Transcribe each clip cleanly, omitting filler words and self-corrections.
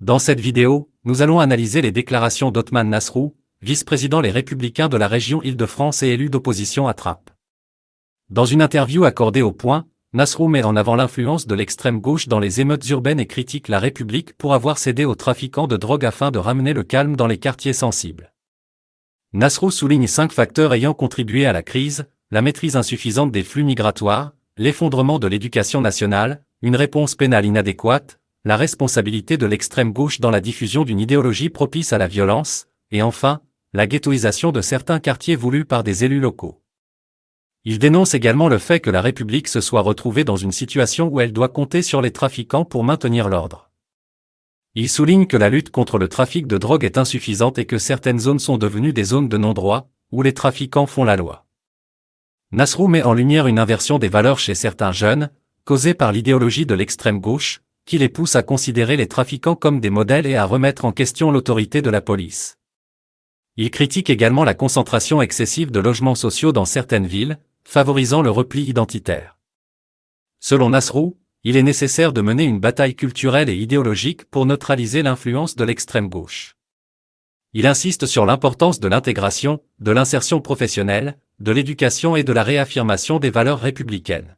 Dans cette vidéo, nous allons analyser les déclarations d'Othman Nasrou, vice-président Les Républicains de la région Île-de-France et élu d'opposition à Trappes. Dans une interview accordée au Point, Nasrou met en avant l'influence de l'extrême gauche dans les émeutes urbaines et critique la République pour avoir cédé aux trafiquants de drogue afin de ramener le calme dans les quartiers sensibles. Nasrou souligne 5 facteurs ayant contribué à la crise: la maîtrise insuffisante des flux migratoires, l'effondrement de l'éducation nationale, une réponse pénale inadéquate, la responsabilité de l'extrême gauche dans la diffusion d'une idéologie propice à la violence, et enfin, la ghettoisation de certains quartiers voulus par des élus locaux. Il dénonce également le fait que la République se soit retrouvée dans une situation où elle doit compter sur les trafiquants pour maintenir l'ordre. Il souligne que la lutte contre le trafic de drogue est insuffisante et que certaines zones sont devenues des zones de non-droit, où les trafiquants font la loi. Nasrou met en lumière une inversion des valeurs chez certains jeunes, causée par l'idéologie de l'extrême gauche, qui les pousse à considérer les trafiquants comme des modèles et à remettre en question l'autorité de la police. Il critique également la concentration excessive de logements sociaux dans certaines villes, favorisant le repli identitaire. Selon Nasrou, il est nécessaire de mener une bataille culturelle et idéologique pour neutraliser l'influence de l'extrême gauche. Il insiste sur l'importance de l'intégration, de l'insertion professionnelle, de l'éducation et de la réaffirmation des valeurs républicaines.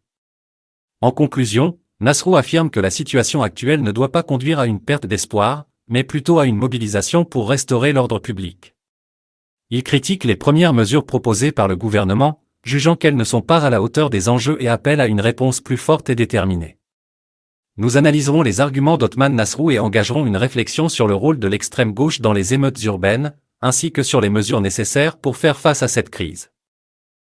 En conclusion, Nasrou affirme que la situation actuelle ne doit pas conduire à une perte d'espoir, mais plutôt à une mobilisation pour restaurer l'ordre public. Il critique les premières mesures proposées par le gouvernement, jugeant qu'elles ne sont pas à la hauteur des enjeux et appelle à une réponse plus forte et déterminée. Nous analyserons les arguments d'Othman Nasrou et engagerons une réflexion sur le rôle de l'extrême gauche dans les émeutes urbaines, ainsi que sur les mesures nécessaires pour faire face à cette crise.